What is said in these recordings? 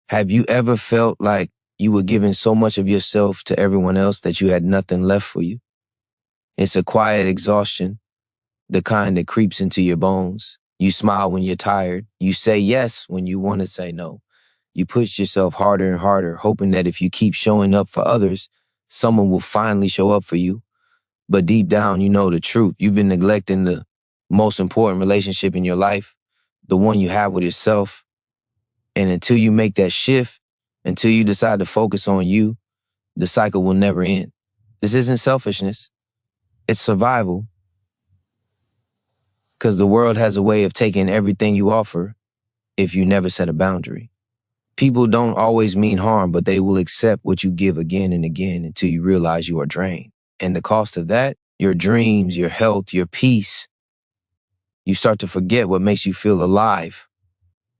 Have you ever felt like you were giving so much of yourself to everyone else that you had nothing left for you? It's a quiet exhaustion, the kind that creeps into your bones. You smile when you're tired. You say yes when you want to say no. You push yourself harder and harder, hoping that if you keep showing up for others, someone will finally show up for you. But deep down, you know the truth. You've been neglecting the most important relationship in your life, the one you have with yourself. And until you make that shift, until you decide to focus on you, the cycle will never end. This isn't selfishness. It's survival. Because the world has a way of taking everything you offer if you never set a boundary. People don't always mean harm, but they will accept what you give again and again until you realize you are drained. And the cost of that, your dreams, your health, your peace. You start to forget what makes you feel alive.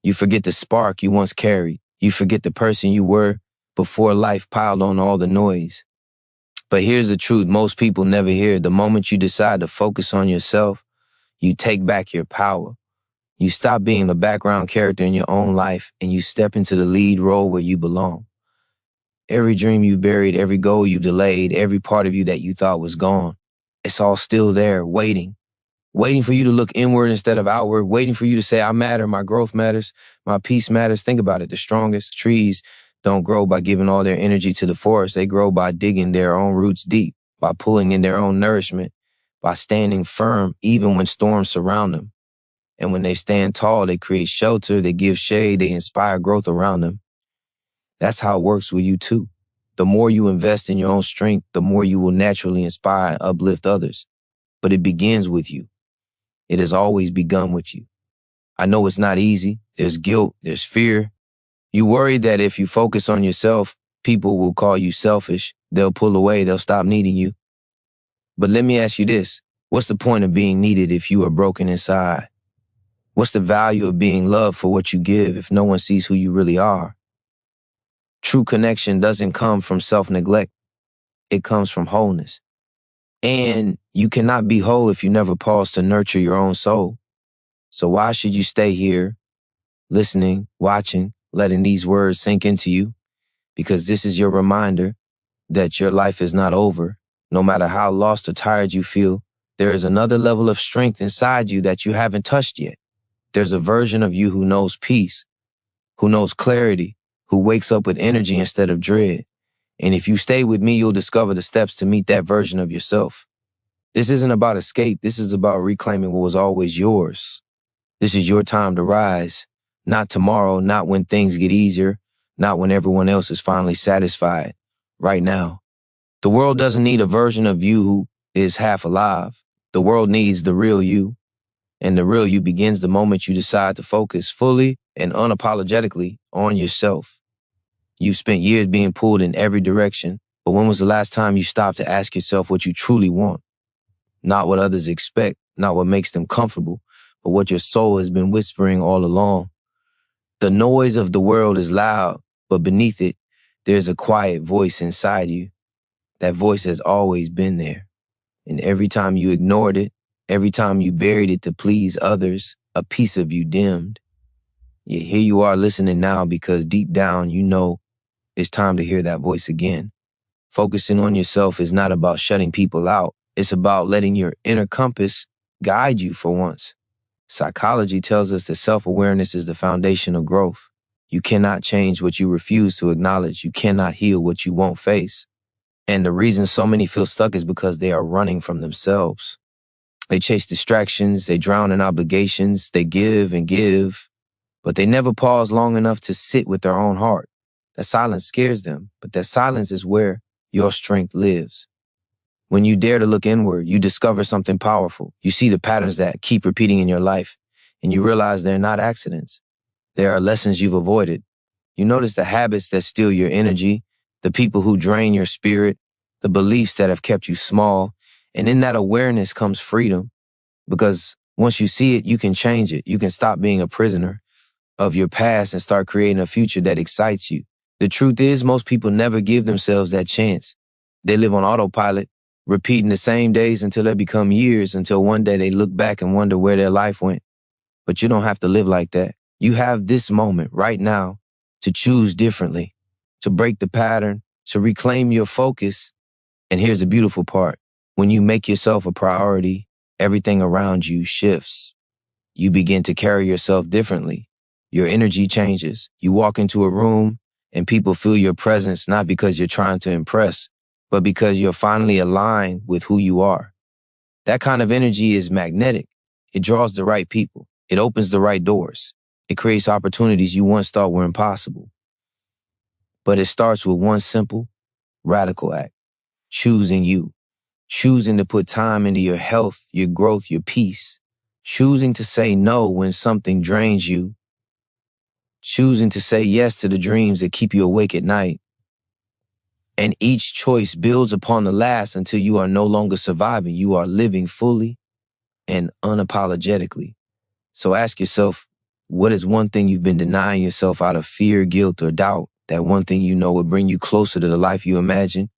You forget the spark you once carried. You forget the person you were before life piled on all the noise. But here's the truth most people never hear. The moment you decide to focus on yourself, you take back your power. You stop being the background character in your own life and you step into the lead role where you belong. Every dream you buried, every goal you delayed, every part of you that you thought was gone, it's all still there, waiting for you to look inward instead of outward, waiting for you to say, I matter, my growth matters, my peace matters. Think about it. The strongest trees don't grow by giving all their energy to the forest. They grow by digging their own roots deep, by pulling in their own nourishment, by standing firm even when storms surround them. And when they stand tall, they create shelter, they give shade, they inspire growth around them. That's how it works with you too. The more you invest in your own strength, the more you will naturally inspire and uplift others. But it begins with you. It has always begun with you. I know it's not easy. There's guilt, there's fear. You worry that if you focus on yourself, people will call you selfish. They'll pull away, they'll stop needing you. But let me ask you this. What's the point of being needed if you are broken inside? What's the value of being loved for what you give if no one sees who you really are? True connection doesn't come from self-neglect. It comes from wholeness. And you cannot be whole if you never pause to nurture your own soul. So why should you stay here, listening, watching, letting these words sink into you? Because this is your reminder that your life is not over. No matter how lost or tired you feel, there is another level of strength inside you that you haven't touched yet. There's a version of you who knows peace, who knows clarity, who wakes up with energy instead of dread. And if you stay with me, you'll discover the steps to meet that version of yourself. This isn't about escape. This is about reclaiming what was always yours. This is your time to rise. Not tomorrow, not when things get easier, not when everyone else is finally satisfied. Right now. The world doesn't need a version of you who is half alive. The world needs the real you. And the real you begins the moment you decide to focus fully and unapologetically on yourself. You've spent years being pulled in every direction, but when was the last time you stopped to ask yourself what you truly want? Not what others expect, not what makes them comfortable, but what your soul has been whispering all along. The noise of the world is loud, but beneath it, there's a quiet voice inside you. That voice has always been there. And every time you ignored it, every time you buried it to please others, a piece of you dimmed. Yet here you are listening now because deep down you know it's time to hear that voice again. Focusing on yourself is not about shutting people out. It's about letting your inner compass guide you for once. Psychology tells us that self-awareness is the foundation of growth. You cannot change what you refuse to acknowledge. You cannot heal what you won't face. And the reason so many feel stuck is because they are running from themselves. They chase distractions, they drown in obligations, they give and give, but they never pause long enough to sit with their own heart. That silence scares them, but that silence is where your strength lives. When you dare to look inward, you discover something powerful. You see the patterns that keep repeating in your life, and you realize they're not accidents. There are lessons you've avoided. You notice the habits that steal your energy, the people who drain your spirit, the beliefs that have kept you small, and in that awareness comes freedom. Because once you see it, you can change it. You can stop being a prisoner of your past and start creating a future that excites you. The truth is, most people never give themselves that chance. They live on autopilot, repeating the same days until they become years, until one day they look back and wonder where their life went. But you don't have to live like that. You have this moment right now to choose differently, to break the pattern, to reclaim your focus. And here's the beautiful part. When you make yourself a priority, everything around you shifts. You begin to carry yourself differently. Your energy changes. You walk into a room and people feel your presence not because you're trying to impress, but because you're finally aligned with who you are. That kind of energy is magnetic. It draws the right people. It opens the right doors. It creates opportunities you once thought were impossible. But it starts with one simple, radical act: choosing you. Choosing to put time into your health, your growth, your peace. Choosing to say no when something drains you. Choosing to say yes to the dreams that keep you awake at night. And each choice builds upon the last until you are no longer surviving. You are living fully and unapologetically. So ask yourself, what is one thing you've been denying yourself out of fear, guilt, or doubt? That one thing you know will bring you closer to the life you imagine,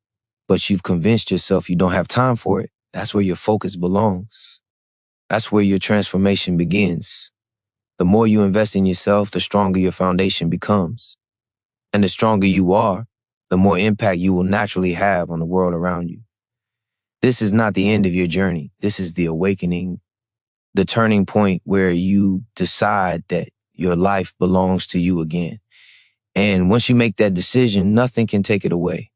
but you've convinced yourself you don't have time for it. That's where your focus belongs. That's where your transformation begins. The more you invest in yourself, the stronger your foundation becomes. And the stronger you are, the more impact you will naturally have on the world around you. This is not the end of your journey. This is the awakening, the turning point where you decide that your life belongs to you again. And once you make that decision, nothing can take it away.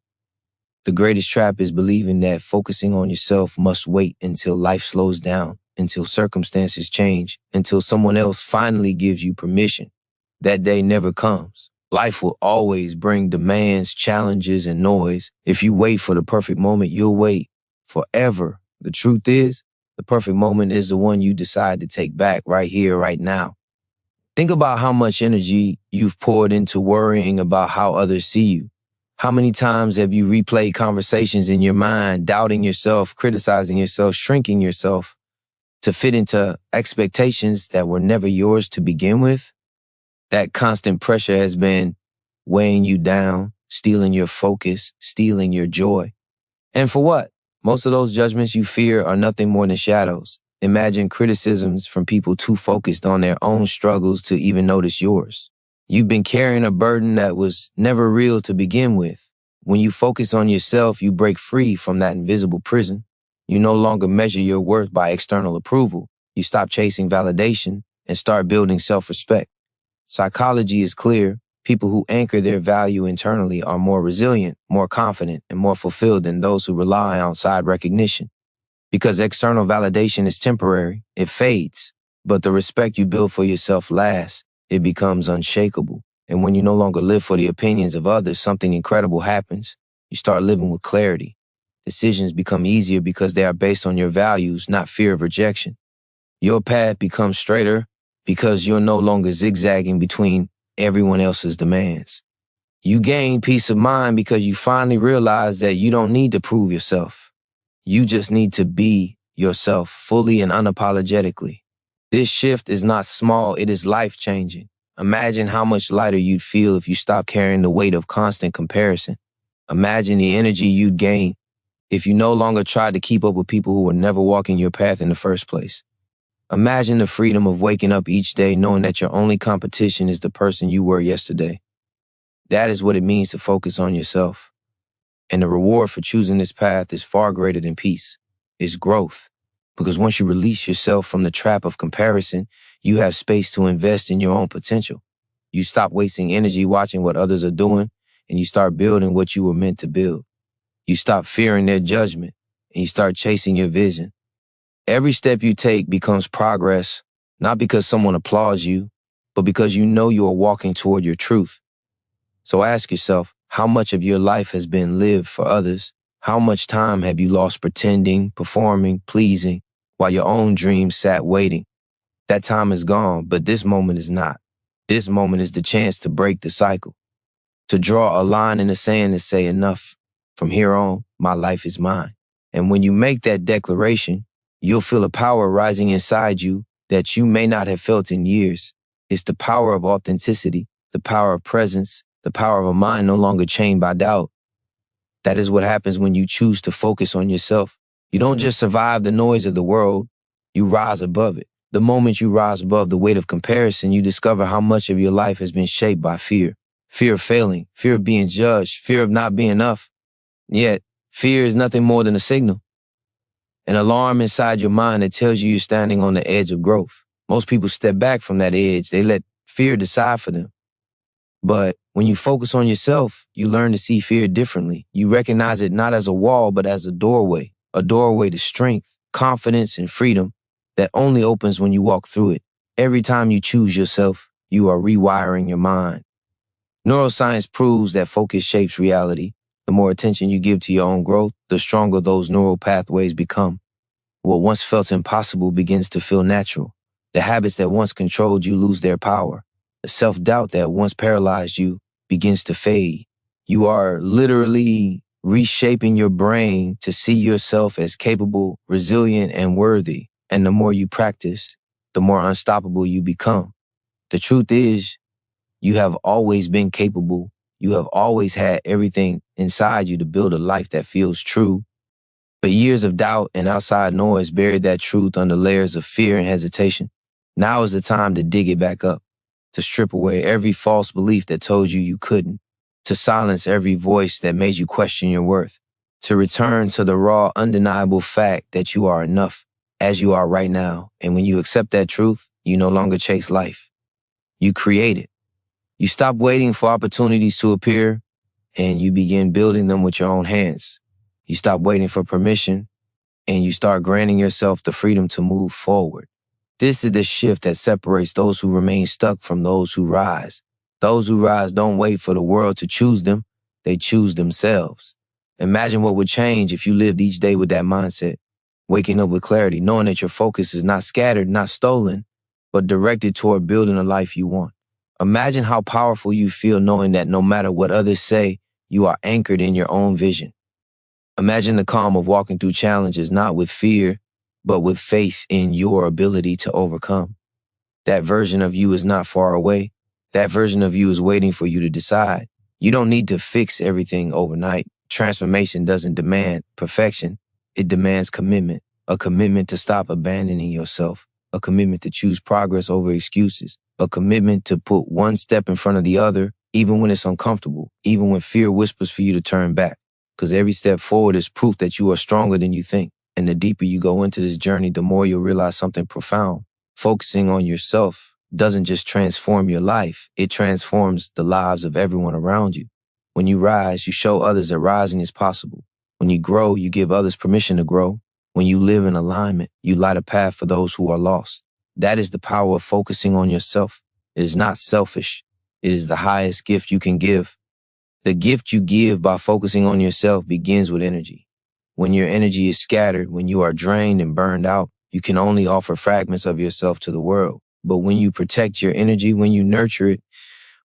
The greatest trap is believing that focusing on yourself must wait until life slows down, until circumstances change, until someone else finally gives you permission. That day never comes. Life will always bring demands, challenges, and noise. If you wait for the perfect moment, you'll wait forever. The truth is, the perfect moment is the one you decide to take back right here, right now. Think about how much energy you've poured into worrying about how others see you. How many times have you replayed conversations in your mind, doubting yourself, criticizing yourself, shrinking yourself to fit into expectations that were never yours to begin with? That constant pressure has been weighing you down, stealing your focus, stealing your joy. And for what? Most of those judgments you fear are nothing more than shadows. Imagine criticisms from people too focused on their own struggles to even notice yours. You've been carrying a burden that was never real to begin with. When you focus on yourself, you break free from that invisible prison. You no longer measure your worth by external approval. You stop chasing validation and start building self-respect. Psychology is clear. People who anchor their value internally are more resilient, more confident, and more fulfilled than those who rely on outside recognition. Because external validation is temporary, it fades. But the respect you build for yourself lasts. It becomes unshakable. And when you no longer live for the opinions of others, something incredible happens. You start living with clarity. Decisions become easier because they are based on your values, not fear of rejection. Your path becomes straighter because you're no longer zigzagging between everyone else's demands. You gain peace of mind because you finally realize that you don't need to prove yourself. You just need to be yourself fully and unapologetically. This shift is not small, it is life-changing. Imagine how much lighter you'd feel if you stopped carrying the weight of constant comparison. Imagine the energy you'd gain if you no longer tried to keep up with people who were never walking your path in the first place. Imagine the freedom of waking up each day knowing that your only competition is the person you were yesterday. That is what it means to focus on yourself. And the reward for choosing this path is far greater than peace. It's growth. Because once you release yourself from the trap of comparison, you have space to invest in your own potential. You stop wasting energy watching what others are doing, and you start building what you were meant to build. You stop fearing their judgment, and you start chasing your vision. Every step you take becomes progress, not because someone applauds you, but because you know you are walking toward your truth. So ask yourself, how much of your life has been lived for others? How much time have you lost pretending, performing, pleasing, while your own dreams sat waiting? That time is gone, but this moment is not. This moment is the chance to break the cycle, to draw a line in the sand and say enough. From here on, my life is mine. And when you make that declaration, you'll feel a power rising inside you that you may not have felt in years. It's the power of authenticity, the power of presence, the power of a mind no longer chained by doubt. That is what happens when you choose to focus on yourself. You don't just survive the noise of the world, you rise above it. The moment you rise above the weight of comparison, you discover how much of your life has been shaped by fear. fear of failing, fear of being judged, fear of not being enough. Yet, fear is nothing more than a signal, an alarm inside your mind that tells you you're standing on the edge of growth. Most people step back from that edge. They let fear decide for them. But when you focus on yourself, you learn to see fear differently. You recognize it not as a wall, but as a doorway to strength, confidence, and freedom that only opens when you walk through it. Every time you choose yourself, you are rewiring your mind. Neuroscience proves that focus shapes reality. The more attention you give to your own growth, the stronger those neural pathways become. What once felt impossible begins to feel natural. The habits that once controlled you lose their power. The self-doubt that once paralyzed you begins to fade. You are literally reshaping your brain to see yourself as capable, resilient, and worthy. And the more you practice, the more unstoppable you become. The truth is, you have always been capable. You have always had everything inside you to build a life that feels true. But years of doubt and outside noise buried that truth under layers of fear and hesitation. Now is the time to dig it back up, to strip away every false belief that told you you couldn't, to silence every voice that made you question your worth, to return to the raw, undeniable fact that you are enough as you are right now. And when you accept that truth, you no longer chase life. You create it. You stop waiting for opportunities to appear, and you begin building them with your own hands. You stop waiting for permission, and you start granting yourself the freedom to move forward. This is the shift that separates those who remain stuck from those who rise. Those who rise don't wait for the world to choose them. They choose themselves. Imagine what would change if you lived each day with that mindset, waking up with clarity, knowing that your focus is not scattered, not stolen, but directed toward building a life you want. Imagine how powerful you feel knowing that no matter what others say, you are anchored in your own vision. Imagine the calm of walking through challenges, not with fear, but with faith in your ability to overcome. That version of you is not far away. That version of you is waiting for you to decide. You don't need to fix everything overnight. Transformation doesn't demand perfection. It demands commitment. A commitment to stop abandoning yourself. A commitment to choose progress over excuses. A commitment to put one step in front of the other, even when it's uncomfortable, even when fear whispers for you to turn back. Because every step forward is proof that you are stronger than you think. And the deeper you go into this journey, the more you'll realize something profound. Focusing on yourself doesn't just transform your life, it transforms the lives of everyone around you. When you rise, you show others that rising is possible. When you grow, you give others permission to grow. When you live in alignment, you light a path for those who are lost. That is the power of focusing on yourself. It is not selfish. It is the highest gift you can give. The gift you give by focusing on yourself begins with energy. When your energy is scattered, when you are drained and burned out, you can only offer fragments of yourself to the world. But when you protect your energy, when you nurture it,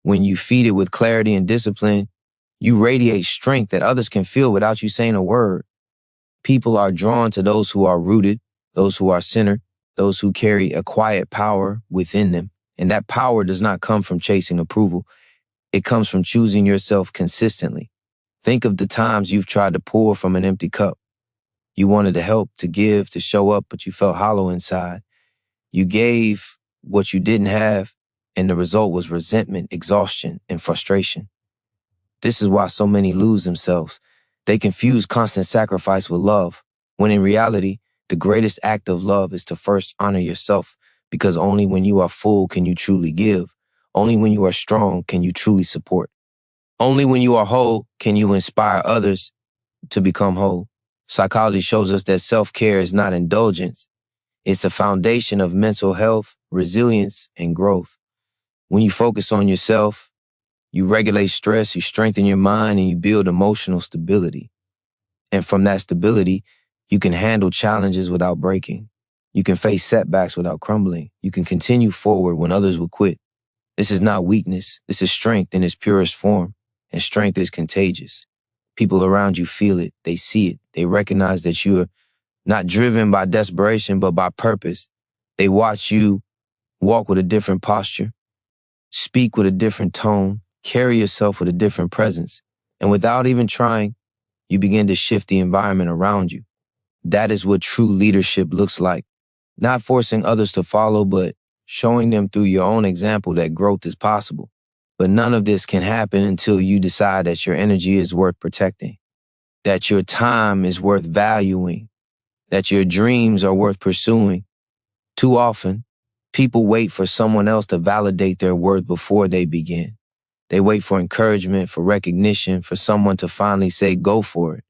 when you feed it with clarity and discipline, you radiate strength that others can feel without you saying a word. People are drawn to those who are rooted, those who are centered, those who carry a quiet power within them. And that power does not come from chasing approval. It comes from choosing yourself consistently. Think of the times you've tried to pour from an empty cup. You wanted to help, to give, to show up, but you felt hollow inside. You gave what you didn't have, and the result was resentment, exhaustion, and frustration. This is why so many lose themselves. They confuse constant sacrifice with love, when in reality, the greatest act of love is to first honor yourself, because only when you are full can you truly give. Only when you are strong can you truly support. Only when you are whole can you inspire others to become whole. Psychology shows us that self-care is not indulgence. It's a foundation of mental health, resilience, and growth. When you focus on yourself, you regulate stress, you strengthen your mind, and you build emotional stability. And from that stability, you can handle challenges without breaking. You can face setbacks without crumbling. You can continue forward when others will quit. This is not weakness. This is strength in its purest form. And strength is contagious. People around you feel it. They see it. They recognize that you are not driven by desperation, but by purpose. They watch you walk with a different posture, speak with a different tone, carry yourself with a different presence. And without even trying, you begin to shift the environment around you. That is what true leadership looks like. Not forcing others to follow, but showing them through your own example that growth is possible. But none of this can happen until you decide that your energy is worth protecting, that your time is worth valuing, that your dreams are worth pursuing. Too often, people wait for someone else to validate their worth before they begin. They wait for encouragement, for recognition, for someone to finally say, go for it.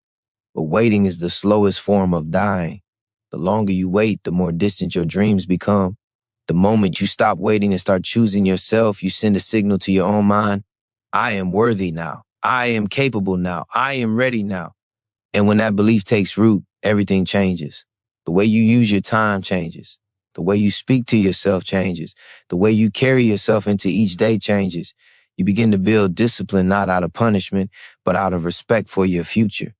But waiting is the slowest form of dying. The longer you wait, the more distant your dreams become. The moment you stop waiting and start choosing yourself, you send a signal to your own mind. I am worthy now. I am capable now. I am ready now. And when that belief takes root, everything changes. The way you use your time changes. The way you speak to yourself changes. The way you carry yourself into each day changes. You begin to build discipline not out of punishment, but out of respect for your future.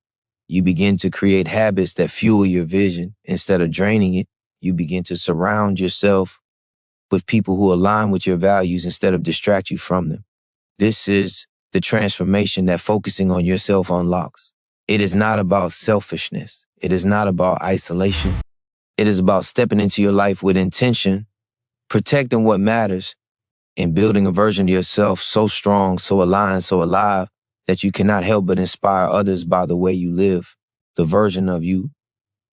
You begin to create habits that fuel your vision. Instead of draining it, you begin to surround yourself with people who align with your values instead of distract you from them. This is the transformation that focusing on yourself unlocks. It is not about selfishness. It is not about isolation. It is about stepping into your life with intention, protecting what matters, and building a version of yourself so strong, so aligned, so alive that you cannot help but inspire others by the way you live. The version of you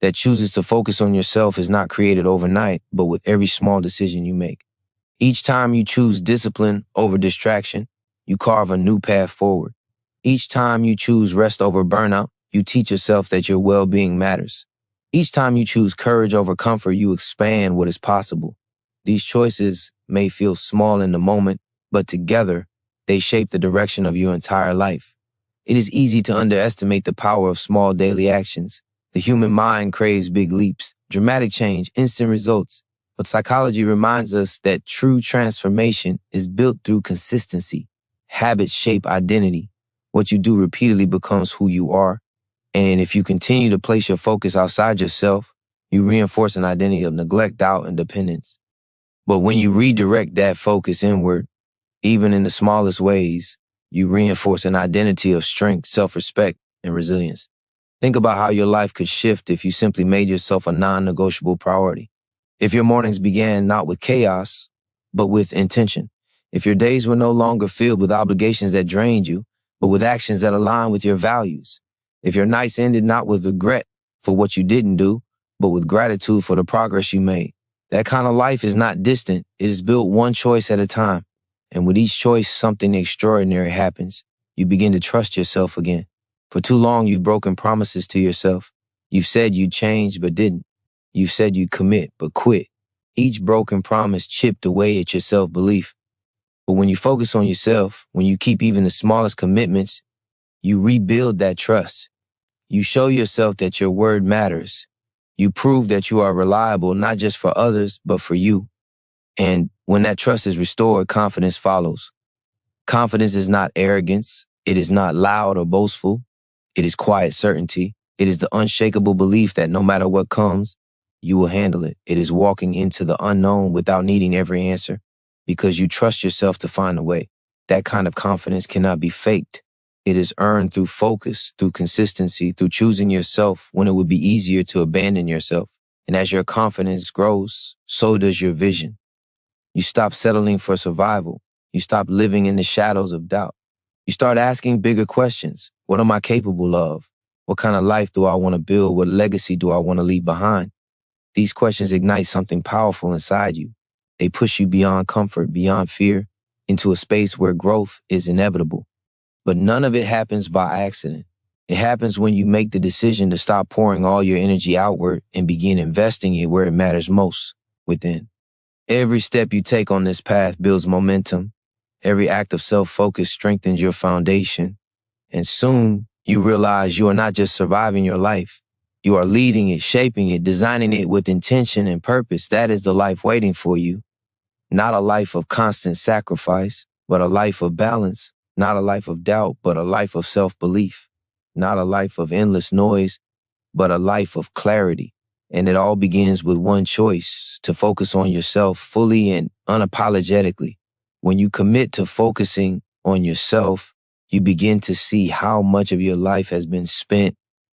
that chooses to focus on yourself is not created overnight, but with every small decision you make. Each time you choose discipline over distraction, you carve a new path forward. Each time you choose rest over burnout, you teach yourself that your well-being matters. Each time you choose courage over comfort, you expand what is possible. These choices may feel small in the moment, but together, they shape the direction of your entire life. It is easy to underestimate the power of small daily actions. The human mind craves big leaps, dramatic change, instant results. But psychology reminds us that true transformation is built through consistency. Habits shape identity. What you do repeatedly becomes who you are. And if you continue to place your focus outside yourself, you reinforce an identity of neglect, doubt, and dependence. But when you redirect that focus inward, even in the smallest ways, you reinforce an identity of strength, self-respect, and resilience. Think about how your life could shift if you simply made yourself a non-negotiable priority. If your mornings began not with chaos, but with intention. If your days were no longer filled with obligations that drained you, but with actions that align with your values. If your nights ended not with regret for what you didn't do, but with gratitude for the progress you made. That kind of life is not distant. It is built one choice at a time. And with each choice, something extraordinary happens. You begin to trust yourself again. For too long, you've broken promises to yourself. You've said you'd change, but didn't. You've said you'd commit, but quit. Each broken promise chipped away at your self-belief. But when you focus on yourself, when you keep even the smallest commitments, you rebuild that trust. You show yourself that your word matters. You prove that you are reliable, not just for others, but for you. And when that trust is restored, confidence follows. Confidence is not arrogance. It is not loud or boastful. It is quiet certainty. It is the unshakable belief that no matter what comes, you will handle it. It is walking into the unknown without needing every answer because you trust yourself to find a way. That kind of confidence cannot be faked. It is earned through focus, through consistency, through choosing yourself when it would be easier to abandon yourself. And as your confidence grows, so does your vision. You stop settling for survival. You stop living in the shadows of doubt. You start asking bigger questions. What am I capable of? What kind of life do I want to build? What legacy do I want to leave behind? These questions ignite something powerful inside you. They push you beyond comfort, beyond fear, into a space where growth is inevitable. But none of it happens by accident. It happens when you make the decision to stop pouring all your energy outward and begin investing it where it matters most, within. Every step you take on this path builds momentum. Every act of self-focus strengthens your foundation. And soon, you realize you are not just surviving your life. You are leading it, shaping it, designing it with intention and purpose. That is the life waiting for you. Not a life of constant sacrifice, but a life of balance. Not a life of doubt, but a life of self-belief. Not a life of endless noise, but a life of clarity. And it all begins with one choice, to focus on yourself fully and unapologetically. When you commit to focusing on yourself, you begin to see how much of your life has been spent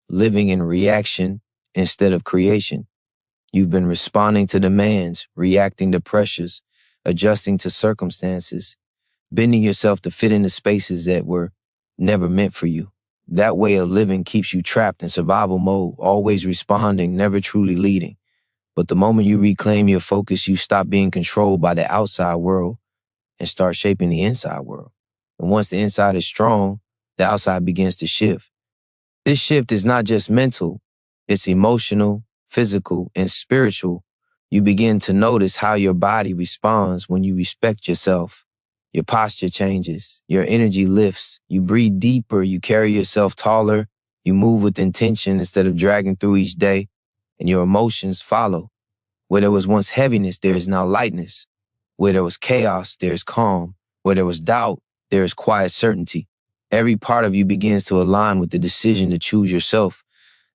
living in reaction instead of creation. You've been responding to demands, reacting to pressures, adjusting to circumstances, bending yourself to fit into spaces that were never meant for you. That way of living keeps you trapped in survival mode, always responding, never truly leading. But the moment you reclaim your focus, you stop being controlled by the outside world and start shaping the inside world. And once the inside is strong, the outside begins to shift. This shift is not just mental, it's emotional, physical, and spiritual. You begin to notice how your body responds when you respect yourself. Your posture changes, your energy lifts, you breathe deeper, you carry yourself taller, you move with intention instead of dragging through each day, and your emotions follow. Where there was once heaviness, there is now lightness. Where there was chaos, there is calm. Where there was doubt, there is quiet certainty. Every part of you begins to align with the decision to choose yourself.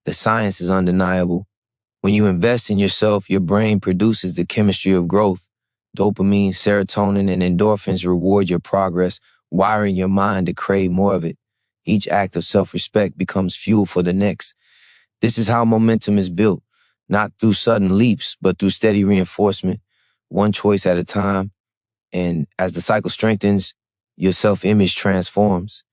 The science is undeniable. When you invest in yourself, your brain produces the chemistry of growth. Dopamine, serotonin, and endorphins reward your progress, wiring your mind to crave more of it. Each act of self-respect becomes fuel for the next. This is how momentum is built, not through sudden leaps, but through steady reinforcement, one choice at a time. And as the cycle strengthens, your self-image transforms.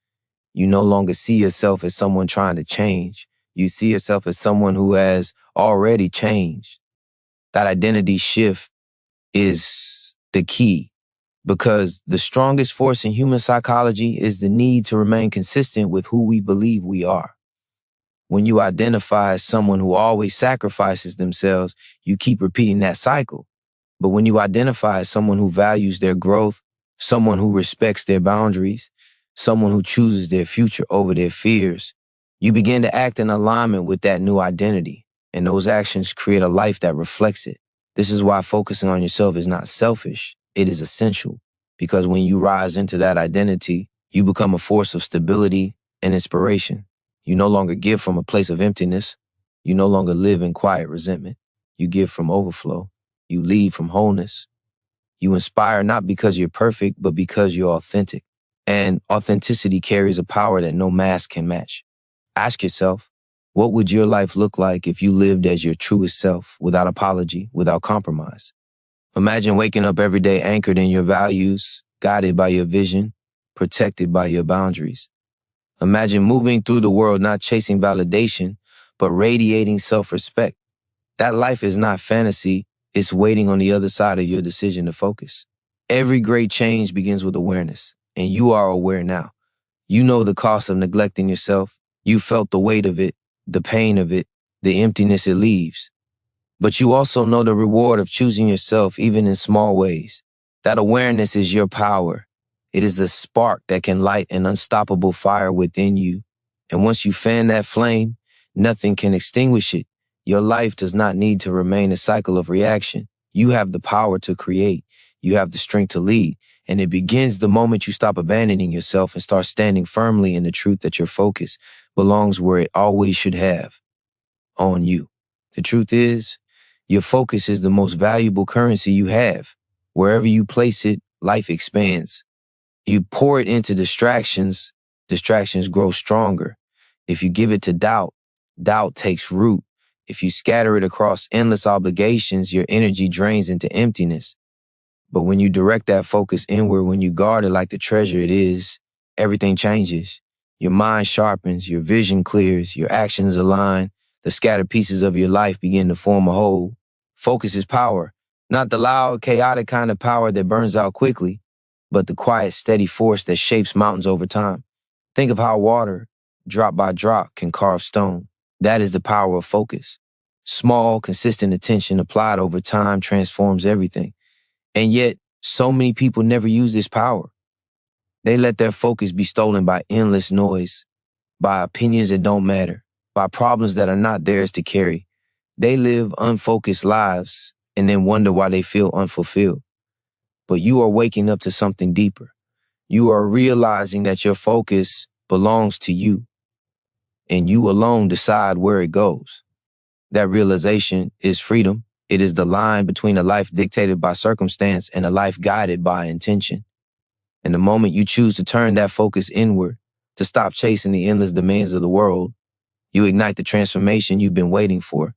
You no longer see yourself as someone trying to change. You see yourself as someone who has already changed. That identity shift is the key, because the strongest force in human psychology is the need to remain consistent with who we believe we are. When you identify as someone who always sacrifices themselves, you keep repeating that cycle. But when you identify as someone who values their growth, someone who respects their boundaries, someone who chooses their future over their fears, you begin to act in alignment with that new identity, and those actions create a life that reflects it. This is why focusing on yourself is not selfish, it is essential, because when you rise into that identity, you become a force of stability and inspiration. You no longer give from a place of emptiness. You no longer live in quiet resentment. You give from overflow. You lead from wholeness. You inspire not because you're perfect, but because you're authentic. And authenticity carries a power that no mask can match. Ask yourself, what would your life look like if you lived as your truest self, without apology, without compromise? Imagine waking up every day anchored in your values, guided by your vision, protected by your boundaries. Imagine moving through the world not chasing validation, but radiating self-respect. That life is not fantasy, it's waiting on the other side of your decision to focus. Every great change begins with awareness, and you are aware now. You know the cost of neglecting yourself. You felt the weight of it, the pain of it, the emptiness it leaves. But you also know the reward of choosing yourself, even in small ways. That awareness is your power. It is the spark that can light an unstoppable fire within you. And once you fan that flame, nothing can extinguish it. Your life does not need to remain a cycle of reaction. You have the power to create. You have the strength to lead. And it begins the moment you stop abandoning yourself and start standing firmly in the truth that your focus belongs where it always should have, on you. The truth is, your focus is the most valuable currency you have. Wherever you place it, life expands. You pour it into distractions, distractions grow stronger. If you give it to doubt, doubt takes root. If you scatter it across endless obligations, your energy drains into emptiness. But when you direct that focus inward, when you guard it like the treasure it is, everything changes. Your mind sharpens, your vision clears, your actions align, the scattered pieces of your life begin to form a whole. Focus is power, not the loud, chaotic kind of power that burns out quickly, but the quiet, steady force that shapes mountains over time. Think of how water, drop by drop, can carve stone. That is the power of focus. Small, consistent attention applied over time transforms everything. And yet, so many people never use this power. They let their focus be stolen by endless noise, by opinions that don't matter, by problems that are not theirs to carry. They live unfocused lives and then wonder why they feel unfulfilled. But you are waking up to something deeper. You are realizing that your focus belongs to you, and you alone decide where it goes. That realization is freedom. It is the line between a life dictated by circumstance and a life guided by intention. And the moment you choose to turn that focus inward, to stop chasing the endless demands of the world, you ignite the transformation you've been waiting for.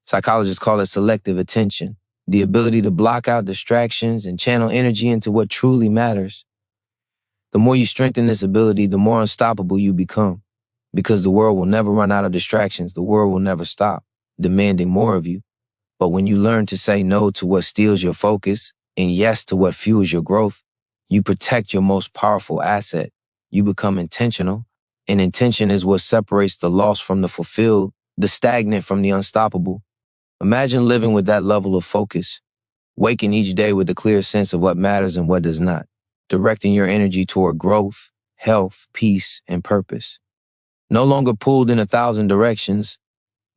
Psychologists call it selective attention, the ability to block out distractions and channel energy into what truly matters. The more you strengthen this ability, the more unstoppable you become. Because the world will never run out of distractions. The world will never stop demanding more of you. But when you learn to say no to what steals your focus and yes to what fuels your growth, you protect your most powerful asset. You become intentional. And intention is what separates the lost from the fulfilled, the stagnant from the unstoppable. Imagine living with that level of focus, waking each day with a clear sense of what matters and what does not, directing your energy toward growth, health, peace, and purpose. No longer pulled in 1,000 directions,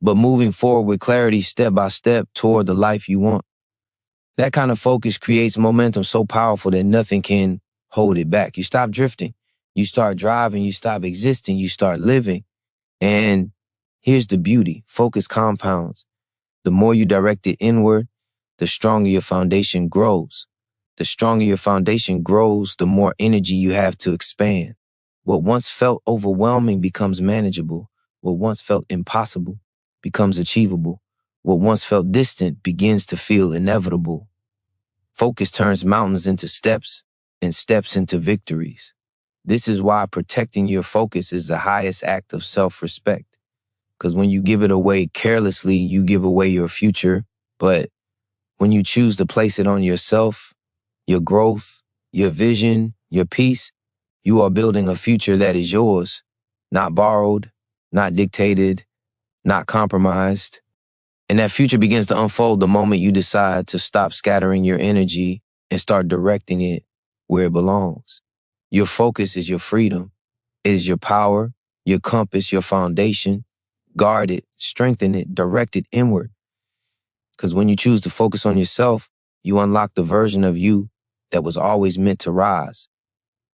but moving forward with clarity step by step toward the life you want. That kind of focus creates momentum so powerful that nothing can hold it back. You stop drifting. You start driving. You stop existing. You start living. And here's the beauty. Focus compounds. The more you direct it inward, the stronger your foundation grows. The stronger your foundation grows, the more energy you have to expand. What once felt overwhelming becomes manageable. What once felt impossible becomes achievable. What once felt distant begins to feel inevitable. Focus turns mountains into steps and steps into victories. This is why protecting your focus is the highest act of self-respect. Because when you give it away carelessly, you give away your future. But when you choose to place it on yourself, your growth, your vision, your peace, you are building a future that is yours, not borrowed, not dictated, not compromised. And that future begins to unfold the moment you decide to stop scattering your energy and start directing it where it belongs. Your focus is your freedom. It is your power, your compass, your foundation. Guard it, strengthen it, direct it inward. Because when you choose to focus on yourself, you unlock the version of you that was always meant to rise.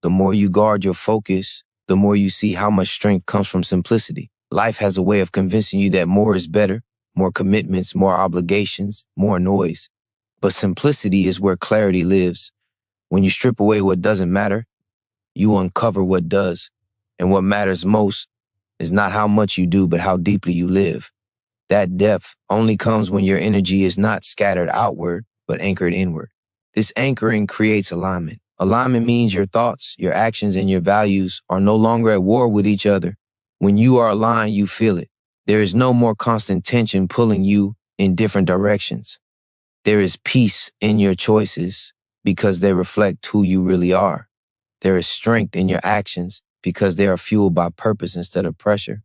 The more you guard your focus, the more you see how much strength comes from simplicity. Life has a way of convincing you that more is better, more commitments, more obligations, more noise. But simplicity is where clarity lives. When you strip away what doesn't matter, you uncover what does. And what matters most is not how much you do, but how deeply you live. That depth only comes when your energy is not scattered outward, but anchored inward. This anchoring creates alignment. Alignment means your thoughts, your actions, and your values are no longer at war with each other. When you are aligned, you feel it. There is no more constant tension pulling you in different directions. There is peace in your choices because they reflect who you really are. There is strength in your actions because they are fueled by purpose instead of pressure.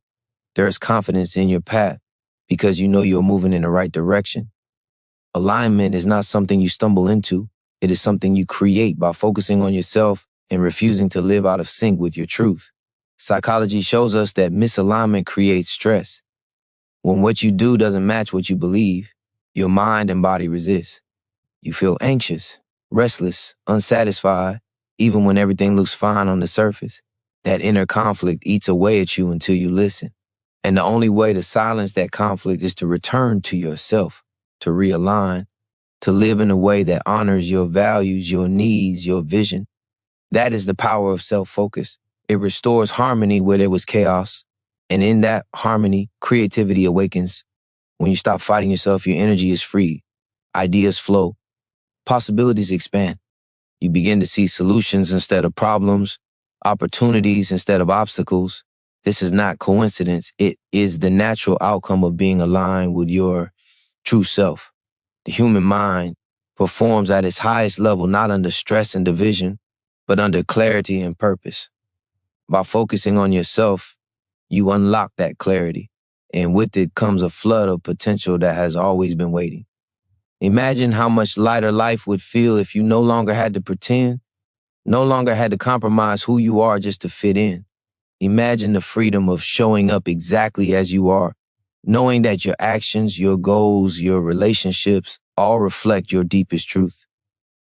There is confidence in your path because you know you're moving in the right direction. Alignment is not something you stumble into. It is something you create by focusing on yourself and refusing to live out of sync with your truth. Psychology shows us that misalignment creates stress. When what you do doesn't match what you believe, your mind and body resist. You feel anxious, restless, unsatisfied, even when everything looks fine on the surface. That inner conflict eats away at you until you listen. And the only way to silence that conflict is to return to yourself, to realign, to live in a way that honors your values, your needs, your vision. That is the power of self-focus. It restores harmony where there was chaos. And in that harmony, creativity awakens. When you stop fighting yourself, your energy is free. Ideas flow. Possibilities expand. You begin to see solutions instead of problems, opportunities instead of obstacles. This is not coincidence. It is the natural outcome of being aligned with your true self. The human mind performs at its highest level, not under stress and division, but under clarity and purpose. By focusing on yourself, you unlock that clarity, and with it comes a flood of potential that has always been waiting. Imagine how much lighter life would feel if you no longer had to pretend, no longer had to compromise who you are just to fit in. Imagine the freedom of showing up exactly as you are, knowing that your actions, your goals, your relationships all reflect your deepest truth.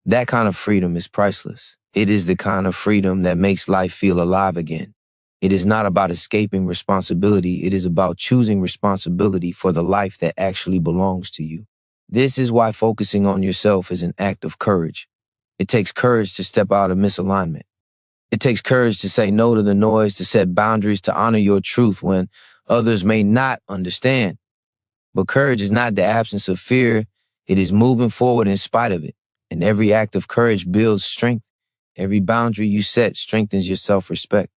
That kind of freedom is priceless. It is the kind of freedom that makes life feel alive again. It is not about escaping responsibility. It is about choosing responsibility for the life that actually belongs to you. This is why focusing on yourself is an act of courage. It takes courage to step out of misalignment. It takes courage to say no to the noise, to set boundaries, to honor your truth when others may not understand. But courage is not the absence of fear. It is moving forward in spite of it. And every act of courage builds strength. Every boundary you set strengthens your self-respect.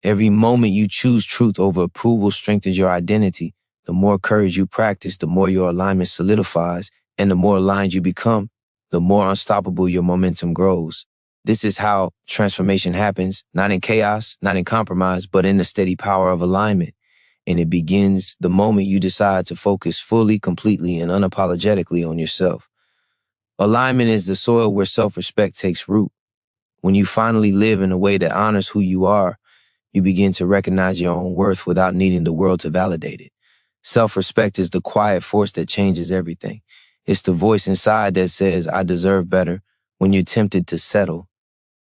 Every moment you choose truth over approval strengthens your identity. The more courage you practice, the more your alignment solidifies, and the more aligned you become, the more unstoppable your momentum grows. This is how transformation happens, not in chaos, not in compromise, but in the steady power of alignment. And it begins the moment you decide to focus fully, completely, and unapologetically on yourself. Alignment is the soil where self-respect takes root. When you finally live in a way that honors who you are, you begin to recognize your own worth without needing the world to validate it. Self-respect is the quiet force that changes everything. It's the voice inside that says, I deserve better, when you're tempted to settle.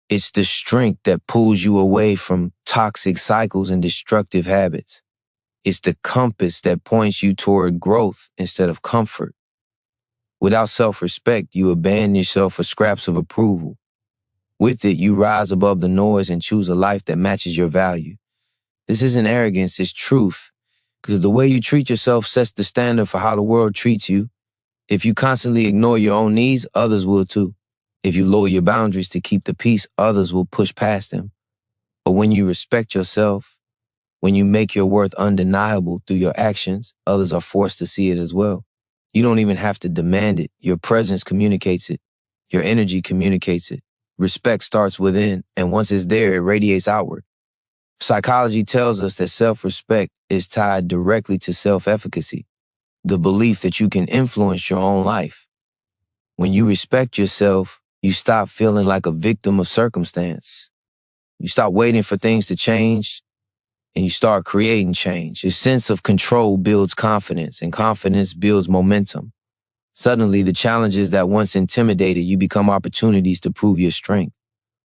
It's the strength that pulls you away from toxic cycles and destructive habits. It's the compass that points you toward growth instead of comfort. Without self-respect, you abandon yourself for scraps of approval. With it, you rise above the noise and choose a life that matches your value. This isn't arrogance, it's truth. Because the way you treat yourself sets the standard for how the world treats you. If you constantly ignore your own needs, others will too. If you lower your boundaries to keep the peace, others will push past them. But when you respect yourself, when you make your worth undeniable through your actions, others are forced to see it as well. You don't even have to demand it. Your presence communicates it. Your energy communicates it. Respect starts within, and once it's there, it radiates outward. Psychology tells us that self-respect is tied directly to self-efficacy, the belief that you can influence your own life. When you respect yourself, you stop feeling like a victim of circumstance. You stop waiting for things to change, and you start creating change. Your sense of control builds confidence, and confidence builds momentum. Suddenly, the challenges that once intimidated you become opportunities to prove your strength.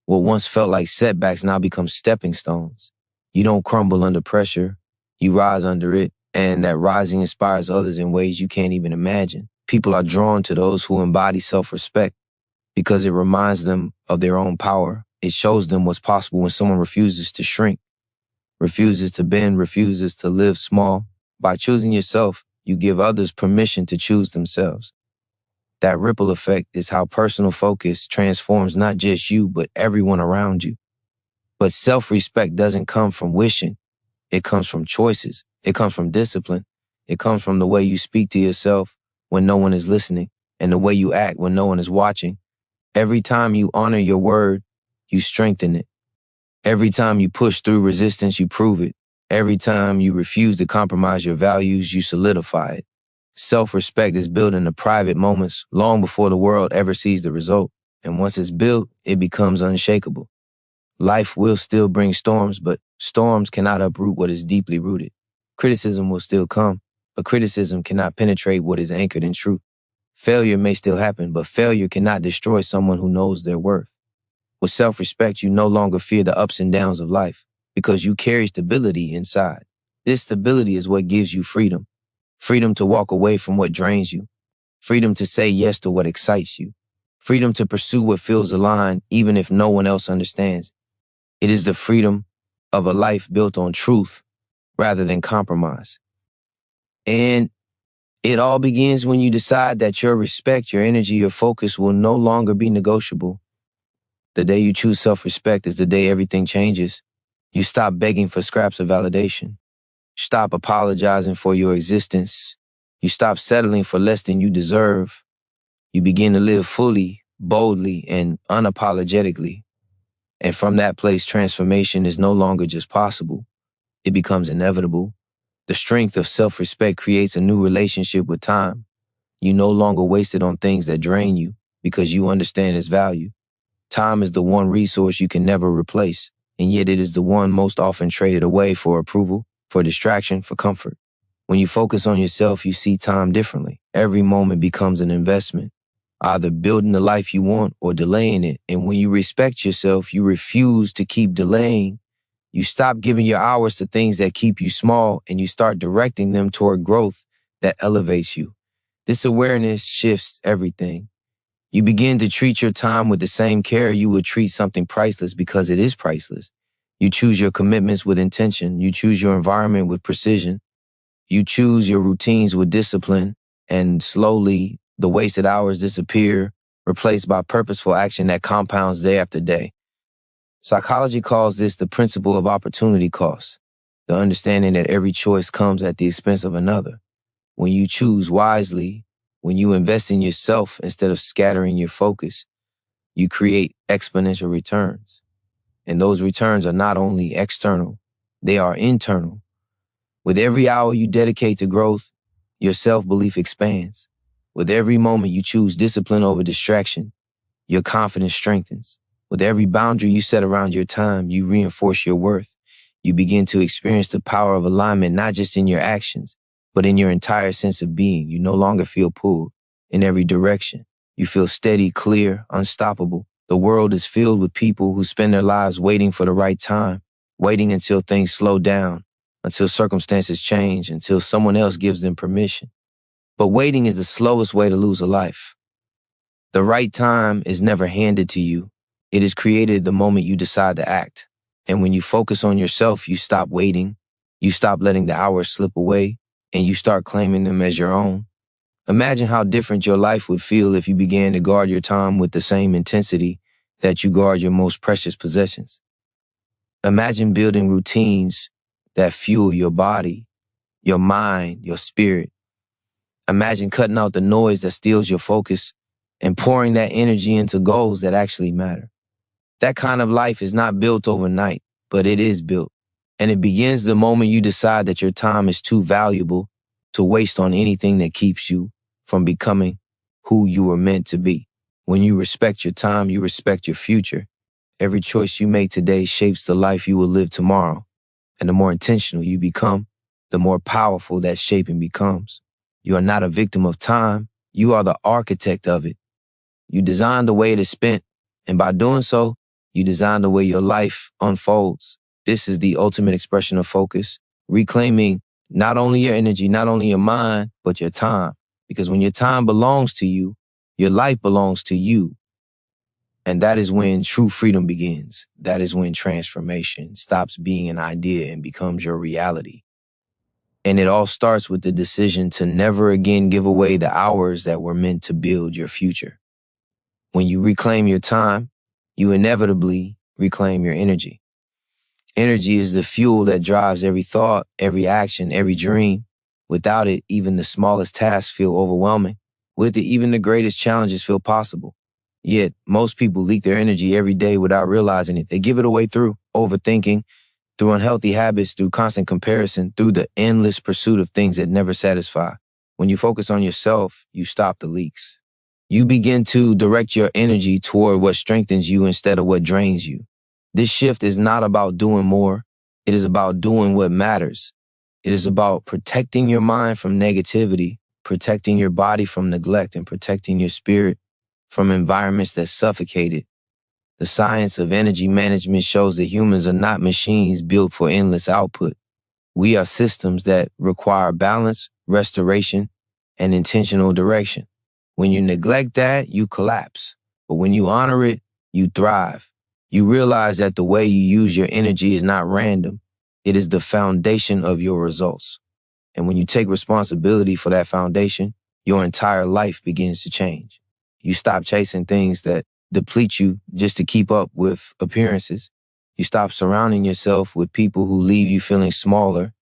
What once felt like setbacks now become stepping stones. You don't crumble under pressure, you rise under it, and that rising inspires others in ways you can't even imagine. People are drawn to those who embody self-respect because it reminds them of their own power. It shows them what's possible when someone refuses to shrink, refuses to bend, refuses to live small. By choosing yourself, you give others permission to choose themselves. That ripple effect is how personal focus transforms not just you, but everyone around you. But self-respect doesn't come from wishing. It comes from choices. It comes from discipline. It comes from the way you speak to yourself when no one is listening and the way you act when no one is watching. Every time you honor your word, you strengthen it. Every time you push through resistance, you prove it. Every time you refuse to compromise your values, you solidify it. Self-respect is built in the private moments long before the world ever sees the result. And once it's built, it becomes unshakable. Life will still bring storms, but storms cannot uproot what is deeply rooted. Criticism will still come, but criticism cannot penetrate what is anchored in truth. Failure may still happen, but failure cannot destroy someone who knows their worth. With self-respect, you no longer fear the ups and downs of life because you carry stability inside. This stability is what gives you freedom. Freedom to walk away from what drains you. Freedom to say yes to what excites you. Freedom to pursue what feels aligned even if no one else understands. It is the freedom of a life built on truth rather than compromise. And it all begins when you decide that your respect, your energy, your focus will no longer be negotiable. The day you choose self-respect is the day everything changes. You stop begging for scraps of validation. Stop apologizing for your existence. You stop settling for less than you deserve. You begin to live fully, boldly, and unapologetically. And from that place, transformation is no longer just possible. It becomes inevitable. The strength of self-respect creates a new relationship with time. You no longer waste it on things that drain you because you understand its value. Time is the one resource you can never replace, and yet it is the one most often traded away for approval, for distraction, for comfort. When you focus on yourself, you see time differently. Every moment becomes an investment, either building the life you want or delaying it. And when you respect yourself, you refuse to keep delaying. You stop giving your hours to things that keep you small, and you start directing them toward growth that elevates you. This awareness shifts everything. You begin to treat your time with the same care you would treat something priceless because it is priceless. You choose your commitments with intention. You choose your environment with precision. You choose your routines with discipline, and slowly the wasted hours disappear, replaced by purposeful action that compounds day after day. Psychology calls this the principle of opportunity cost, the understanding that every choice comes at the expense of another. When you choose wisely, when you invest in yourself instead of scattering your focus, you create exponential returns. And those returns are not only external, they are internal. With every hour you dedicate to growth, your self-belief expands. With every moment you choose discipline over distraction, your confidence strengthens. With every boundary you set around your time, you reinforce your worth. You begin to experience the power of alignment, not just in your actions, but in your entire sense of being. You no longer feel pulled in every direction. You feel steady, clear, unstoppable. The world is filled with people who spend their lives waiting for the right time, waiting until things slow down, until circumstances change, until someone else gives them permission. But waiting is the slowest way to lose a life. The right time is never handed to you. It is created the moment you decide to act. And when you focus on yourself, you stop waiting. You stop letting the hours slip away, and you start claiming them as your own. Imagine how different your life would feel if you began to guard your time with the same intensity that you guard your most precious possessions. Imagine building routines that fuel your body, your mind, your spirit. Imagine cutting out the noise that steals your focus and pouring that energy into goals that actually matter. That kind of life is not built overnight, but it is built. And it begins the moment you decide that your time is too valuable to waste on anything that keeps you from becoming who you were meant to be. When you respect your time, you respect your future. Every choice you make today shapes the life you will live tomorrow. And the more intentional you become, the more powerful that shaping becomes. You are not a victim of time. You are the architect of it. You design the way it is spent, and by doing so, you design the way your life unfolds. This is the ultimate expression of focus, reclaiming not only your energy, not only your mind, but your time. Because when your time belongs to you, your life belongs to you. And that is when true freedom begins. That is when transformation stops being an idea and becomes your reality. And it all starts with the decision to never again give away the hours that were meant to build your future. When you reclaim your time, you inevitably reclaim your energy. Energy is the fuel that drives every thought, every action, every dream. Without it, even the smallest tasks feel overwhelming. With it, even the greatest challenges feel possible. Yet, most people leak their energy every day without realizing it. They give it away through overthinking, through unhealthy habits, through constant comparison, through the endless pursuit of things that never satisfy. When you focus on yourself, you stop the leaks. You begin to direct your energy toward what strengthens you instead of what drains you. This shift is not about doing more. It is about doing what matters. It is about protecting your mind from negativity, protecting your body from neglect, and protecting your spirit from environments that suffocate it. The science of energy management shows that humans are not machines built for endless output. We are systems that require balance, restoration, and intentional direction. When you neglect that, you collapse. But when you honor it, you thrive. You realize that the way you use your energy is not random. It is the foundation of your results. And when you take responsibility for that foundation, your entire life begins to change. You stop chasing things that deplete you just to keep up with appearances. You stop surrounding yourself with people who leave you feeling smaller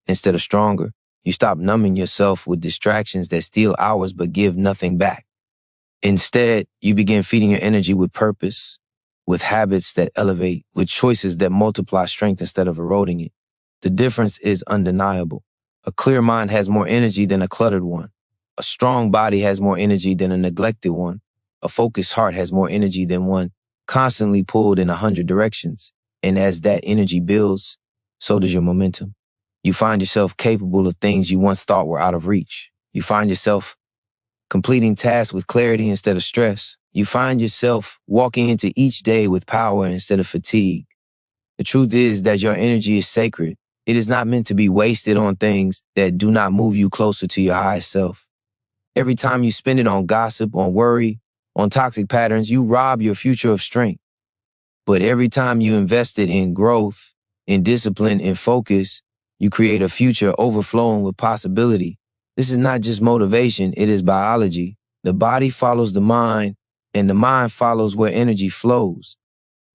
instead of stronger. You stop numbing yourself with distractions that steal hours but give nothing back. Instead, you begin feeding your energy with purpose, with habits that elevate, with choices that multiply strength instead of eroding it. The difference is undeniable. A clear mind has more energy than a cluttered one. A strong body has more energy than a neglected one. A focused heart has more energy than one constantly pulled in 100 directions. And as that energy builds, so does your momentum. You find yourself capable of things you once thought were out of reach. You find yourself completing tasks with clarity instead of stress. You find yourself walking into each day with power instead of fatigue. The truth is that your energy is sacred. It is not meant to be wasted on things that do not move you closer to your highest self. Every time you spend it on gossip, on worry, on toxic patterns, you rob your future of strength. But every time you invest it in growth, in discipline, in focus, you create a future overflowing with possibility. This is not just motivation, it is biology. The body follows the mind, and the mind follows where energy flows.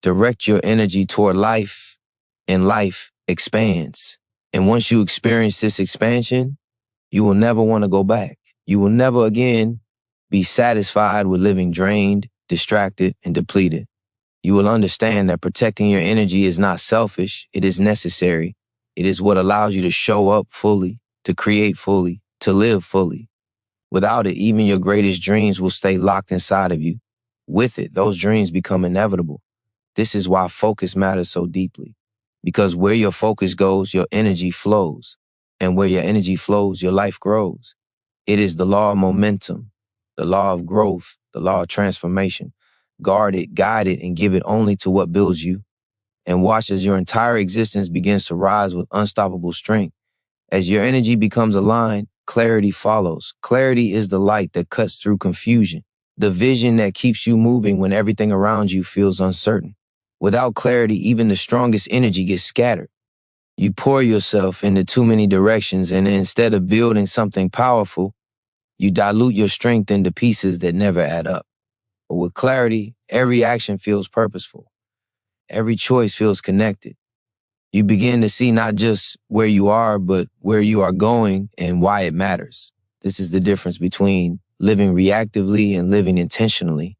Direct your energy toward life, and life expands. And once you experience this expansion, you will never want to go back. You will never again be satisfied with living drained, distracted, and depleted. You will understand that protecting your energy is not selfish, it is necessary. It is what allows you to show up fully, to create fully, to live fully. Without it, even your greatest dreams will stay locked inside of you. With it, those dreams become inevitable. This is why focus matters so deeply. Because where your focus goes, your energy flows. And where your energy flows, your life grows. It is the law of momentum, the law of growth, the law of transformation. Guard it, guide it, and give it only to what builds you. And watch as your entire existence begins to rise with unstoppable strength. As your energy becomes aligned, clarity follows. Clarity is the light that cuts through confusion, the vision that keeps you moving when everything around you feels uncertain. Without clarity, even the strongest energy gets scattered. You pour yourself into too many directions, and instead of building something powerful, you dilute your strength into pieces that never add up. But with clarity, every action feels purposeful. Every choice feels connected. You begin to see not just where you are, but where you are going and why it matters. This is the difference between living reactively and living intentionally.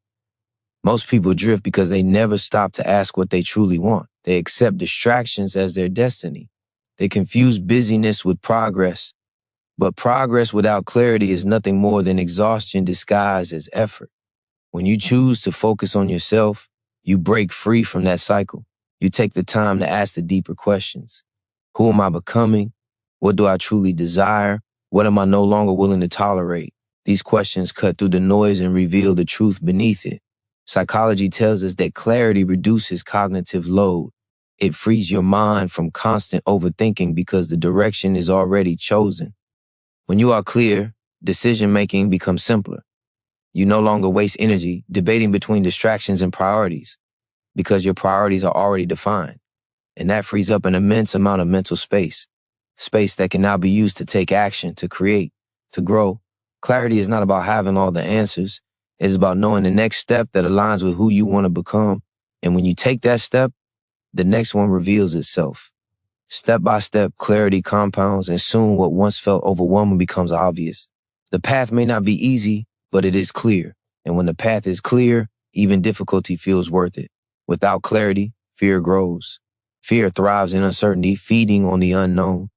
Most people drift because they never stop to ask what they truly want. They accept distractions as their destiny. They confuse busyness with progress. But progress without clarity is nothing more than exhaustion disguised as effort. When you choose to focus on yourself, you break free from that cycle. You take the time to ask the deeper questions. Who am I becoming? What do I truly desire? What am I no longer willing to tolerate? These questions cut through the noise and reveal the truth beneath it. Psychology tells us that clarity reduces cognitive load. It frees your mind from constant overthinking because the direction is already chosen. When you are clear, decision-making becomes simpler. You no longer waste energy debating between distractions and priorities because your priorities are already defined. And that frees up an immense amount of mental space that can now be used to take action, to create, to grow. Clarity is not about having all the answers. It is about knowing the next step that aligns with who you want to become. And when you take that step, the next one reveals itself. Step by step, clarity compounds, and soon what once felt overwhelming becomes obvious. The path may not be easy, but it is clear. And when the path is clear, even difficulty feels worth it. Without clarity, fear grows. Fear thrives in uncertainty, feeding on the unknown.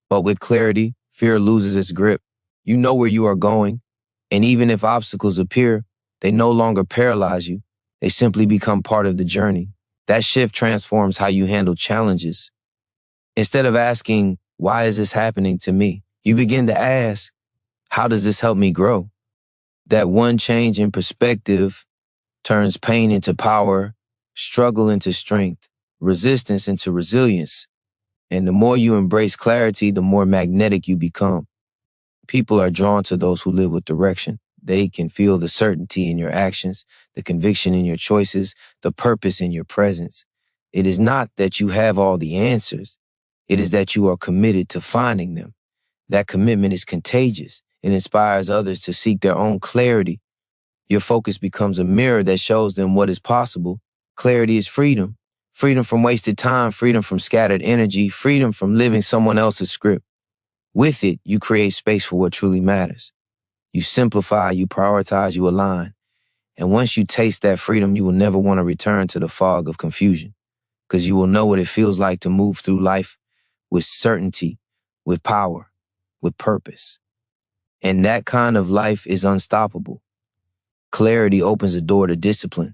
But with clarity, fear loses its grip. You know where you are going, and even if obstacles appear, they no longer paralyze you. They simply become part of the journey. That shift transforms how you handle challenges. Instead of asking, why is this happening to me? You begin to ask, how does this help me grow? That one change in perspective turns pain into power, struggle into strength, resistance into resilience. And the more you embrace clarity, the more magnetic you become. People are drawn to those who live with direction. They can feel the certainty in your actions, the conviction in your choices, the purpose in your presence. It is not that you have all the answers. It is that you are committed to finding them. That commitment is contagious. It inspires others to seek their own clarity. Your focus becomes a mirror that shows them what is possible. Clarity is freedom. Freedom from wasted time, freedom from scattered energy, freedom from living someone else's script. With it, you create space for what truly matters. You simplify, you prioritize, you align. And once you taste that freedom, you will never want to return to the fog of confusion, because you will know what it feels like to move through life with certainty, with power, with purpose. And that kind of life is unstoppable. Clarity opens the door to discipline.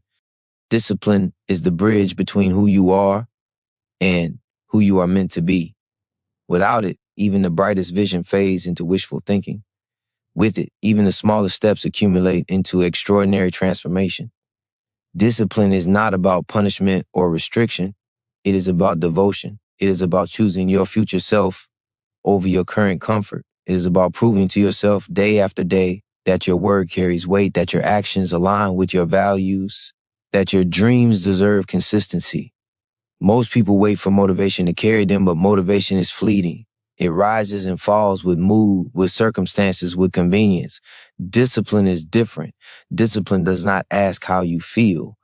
Discipline is the bridge between who you are and who you are meant to be. Without it, even the brightest vision fades into wishful thinking. With it, even the smallest steps accumulate into extraordinary transformation. Discipline is not about punishment or restriction. It is about devotion. It is about choosing your future self over your current comfort. It is about proving to yourself day after day that your word carries weight, that your actions align with your values, that your dreams deserve consistency. Most people wait for motivation to carry them, but motivation is fleeting. It rises and falls with mood, with circumstances, with convenience. Discipline is different. Discipline does not ask how you feel.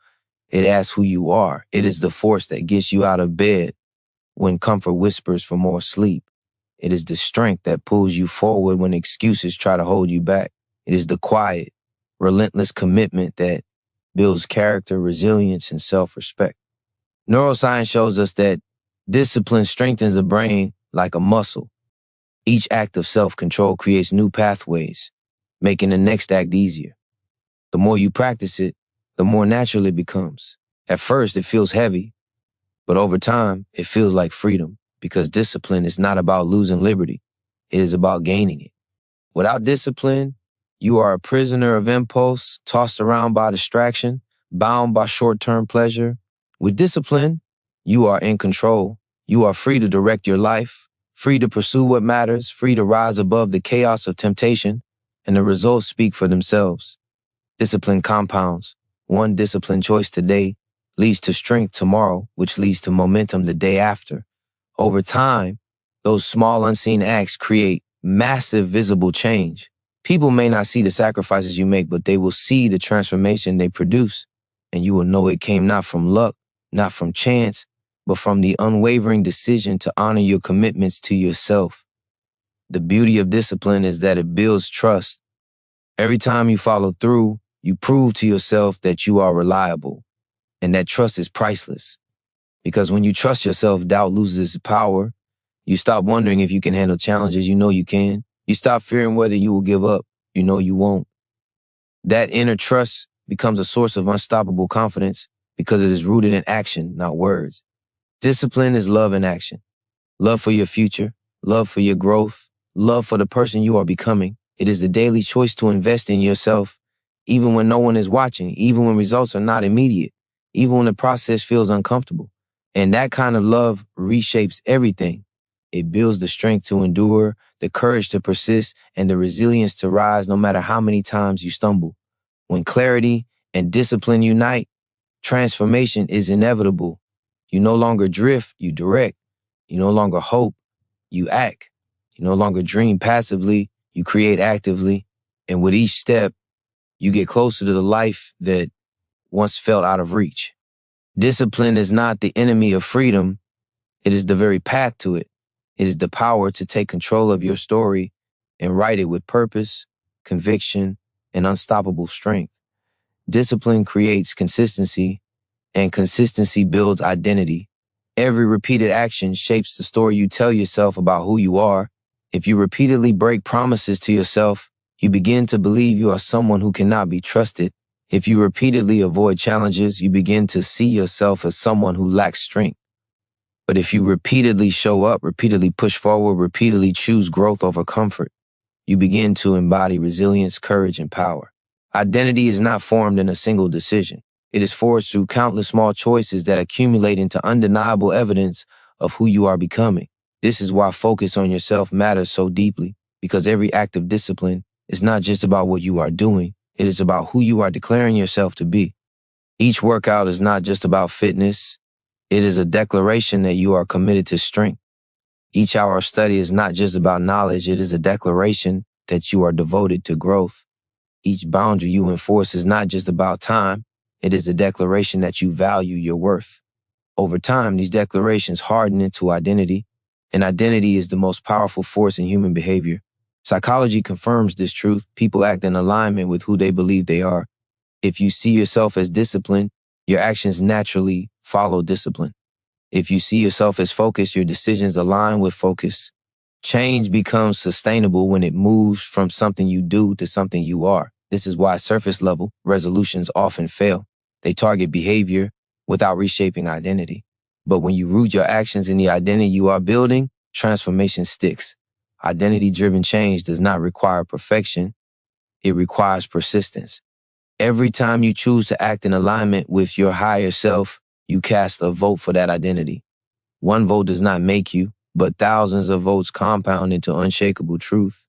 It asks who you are. It is the force that gets you out of bed when comfort whispers for more sleep. It is the strength that pulls you forward when excuses try to hold you back. It is the quiet, relentless commitment that builds character, resilience, and self-respect. Neuroscience shows us that discipline strengthens the brain like a muscle. Each act of self-control creates new pathways, making the next act easier. The more you practice it, the more natural it becomes. At first, it feels heavy, but over time, it feels like freedom, because discipline is not about losing liberty. It is about gaining it. Without discipline, you are a prisoner of impulse, tossed around by distraction, bound by short-term pleasure. With discipline, you are in control. You are free to direct your life, free to pursue what matters, free to rise above the chaos of temptation, and the results speak for themselves. Discipline compounds. One disciplined choice today leads to strength tomorrow, which leads to momentum the day after. Over time, those small unseen acts create massive visible change. People may not see the sacrifices you make, but they will see the transformation they produce. And you will know it came not from luck, not from chance, but from the unwavering decision to honor your commitments to yourself. The beauty of discipline is that it builds trust. Every time you follow through, you prove to yourself that you are reliable. And that trust is priceless. Because when you trust yourself, doubt loses its power. You stop wondering if you can handle challenges. You know you can. You stop fearing whether you will give up. You know you won't. That inner trust becomes a source of unstoppable confidence because it is rooted in action, not words. Discipline is love in action. Love for your future, love for your growth, love for the person you are becoming. It is the daily choice to invest in yourself, even when no one is watching, even when results are not immediate, even when the process feels uncomfortable. And that kind of love reshapes everything. It builds the strength to endure, the courage to persist, and the resilience to rise no matter how many times you stumble. When clarity and discipline unite, transformation is inevitable. You no longer drift, you direct. You no longer hope, you act. You no longer dream passively, you create actively. And with each step, you get closer to the life that once felt out of reach. Discipline is not the enemy of freedom. It is the very path to it. It is the power to take control of your story and write it with purpose, conviction, and unstoppable strength. Discipline creates consistency, and consistency builds identity. Every repeated action shapes the story you tell yourself about who you are. If you repeatedly break promises to yourself, you begin to believe you are someone who cannot be trusted. If you repeatedly avoid challenges, you begin to see yourself as someone who lacks strength. But if you repeatedly show up, repeatedly push forward, repeatedly choose growth over comfort, you begin to embody resilience, courage, and power. Identity is not formed in a single decision. It is forged through countless small choices that accumulate into undeniable evidence of who you are becoming. This is why focus on yourself matters so deeply, because every act of discipline is not just about what you are doing. It is about who you are declaring yourself to be. Each workout is not just about fitness. It is a declaration that you are committed to strength. Each hour of study is not just about knowledge. It is a declaration that you are devoted to growth. Each boundary you enforce is not just about time. It is a declaration that you value your worth. Over time, these declarations harden into identity, and identity is the most powerful force in human behavior. Psychology confirms this truth. People act in alignment with who they believe they are. If you see yourself as disciplined, your actions naturally follow discipline. If you see yourself as focused, your decisions align with focus. Change becomes sustainable when it moves from something you do to something you are. This is why surface-level resolutions often fail. They target behavior without reshaping identity. But when you root your actions in the identity you are building, transformation sticks. Identity-driven change does not require perfection. It requires persistence. Every time you choose to act in alignment with your higher self, you cast a vote for that identity. One vote does not make you, but thousands of votes compound into unshakable truth.